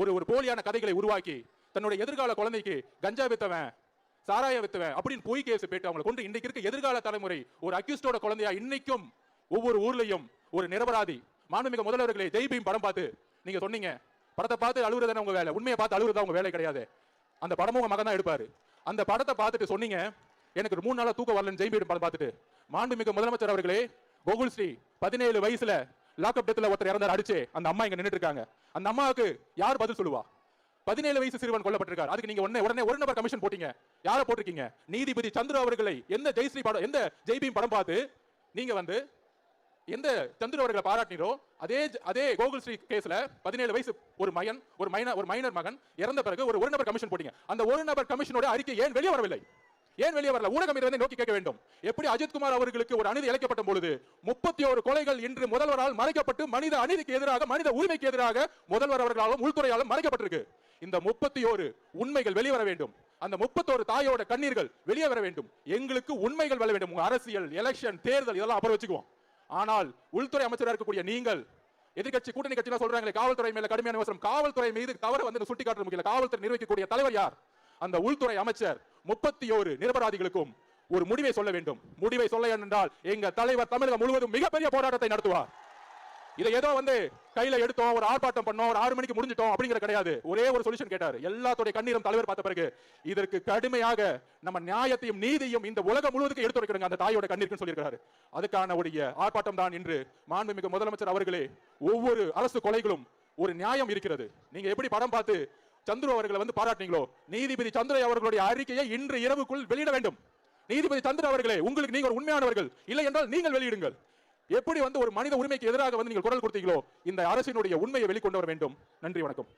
ஒரு ஒரு போலியான கதைகளை உருவாக்கி தன்னுடைய எதிர்கால குழந்தைக்கு கஞ்சா வித்தவன் சாராய வித்தவன் அப்படின்னு பொய் கேஸ் போயிட்டு அவங்களை கொண்டு இன்னைக்கு இருக்க எதிர்கால தலைமுறை ஒரு அக்யூஸ்டோட குழந்தையா இன்னைக்கும் ஒவ்வொரு ஊர்லயும் ஒரு நிரபராதி மாண்புமிகு முதல்வர்களே ஜெய் பீம் படம் பார்த்து நீங்க சொன்னீங்க படத்தை பார்த்து அழுகுறதான உங்க வேலை, உண்மையை பார்த்து அழுகுறதா உங்க வேலை கிடையாது. அந்த படமும் உங்க மகன் தான் எடுப்பாரு. அந்த படத்தை பார்த்துட்டு சொன்னீங்க எனக்கு 3 நாளா தூக்கம் வரலன்னு ஜெய் பீம் படம் பார்த்துட்டு. மாண்புமிகு முதலமைச்சர் அவர்களே, கோகுல் ஸ்ரீ 17 வயசுல லாக்அப் டெத்ல ஒருத்தர் இறந்தார் அடிச்சு, அந்த அம்மா இங்க நின்னுட்டு இருக்காங்க. அந்த அம்மாவுக்கு யார் பதில் சொல்லுவா? 17 வயசு சிறுவன் கொல்லப்பட்டிருக்கார். அதுக்கு நீங்க உடனே ஒரு நபர் கமிஷன் போட்டீங்க. யாரை போட்டிருக்கீங்க? நீதிபதி சந்துரு அவர்களை எந்த ஜெயஸ்ரீ படம், எந்த ஜெய் பீம் படம் பார்த்து நீங்க எந்த சந்துரு அவர்களை பாராட்டினோ அதே கோகுல் ஸ்ரீ கேஸ்ல 17 வயசு ஒரு மைனர் மகன் இறந்த பிறகு ஒரு நபர் கமிஷன் போட்டீங்க. அந்த ஒரு நபர் கமிஷனோட அறிக்கை ஏன் வெளியே வரவில்லை? ஏன் வெளியே வரல? ஊடகம் இதை நோக்கி கேட்க வேண்டும். எப்படி அஜித்குமார் அவர்களுக்கு ஒரு அநீதி இழைக்கப்பட்ட பொழுது 31 கொலைகள் இன்று முதல்வரால் மறைக்கப்பட்டு மனித அநீதிக்கு எதிராக, மனித உரிமைக்கு எதிராக முதல்வர் அவர்களாலும் உள்துறையாலும் மறைக்கப்பட்டிருக்கு. இந்த 31 உண்மைகள் வெளிவர வேண்டும். அந்த 31 தாயோட கண்ணீர்கள் வெளியே வர வேண்டும். எங்களுக்கு உண்மைகள் வர வேண்டும். அரசியல், எலெக்ஷன், தேர்தல் இதெல்லாம் அப்புறம் வச்சுக்குவோம். ஆனால் உள்துறை அமைச்சராக இருக்கக்கூடிய நீங்கள், எதிர்கட்சி கூட்டணி கட்சிலாம் சொல்றாங்களே காவல்துறை மேல கடுமையான விமர்சனம், காவல்துறை மீது தவறு சுட்டி காட்ட முடியல. காவல்துறை நிர்வகிக்கக்கூடிய தலைவர் யார்? அந்த உள்துறை அமைச்சர் 31 நிரபராதிகளுக்கும் ஒரு முடிவை சொல்ல வேண்டும். முடிவை சொல்ல என்றால் எங்க தலைவர் தமிழகம் முழுவதும் மிகப்பெரிய போராட்டத்தை நடத்துவார். இதை ஏதோ கையில எடுத்தோம், ஒரு ஆர்ப்பாட்டம் பண்ணோம், ஒரு 6 மணிக்கு முடிஞ்சிட்டோம் அப்படிங்கிற கிடையாது. ஒரே ஒரு சொல்யூஷன் கேட்டாரு. எல்லாத்தோட கண்ணீரும் தலைவர் பார்த்த பிறகு இதற்கு கடுமையாக நம்ம நியாயத்தையும் நீதியும் இந்த உலகம் முழுவதுக்கு எடுத்து வைக்கிறோங்க அந்த தாயோட கண்ணீர்னு சொல்லியிருக்காரு. அதுக்கான உடைய ஆர்ப்பாட்டம் தான் இன்று மாண்புமிகு முதலமைச்சர் அவர்களே, ஒவ்வொரு அரசு கொலைகளும் ஒரு நியாயம் இருக்கிறது. நீங்க எப்படி படம் பார்த்து சந்துரு அவர்களை பாராட்டினீங்களோ, நீதிபதி சந்துரு அவர்களுடைய அறிக்கையை இன்று இரவுக்குள் வெளியிட வேண்டும். நீதிபதி சந்துரு அவர்களே, உங்களுக்கு நீங்க ஒரு உண்மையானவர்கள் இல்லை என்றால் நீங்கள் வெளியிடுங்கள். எப்படி ஒரு மனித உரிமைக்கு எதிராக நீங்கள் குரல் கொடுத்தீங்களோ இந்த அரசினுடைய உண்மையை வெளிக்கொண்டு வர வேண்டும். நன்றி, வணக்கம்.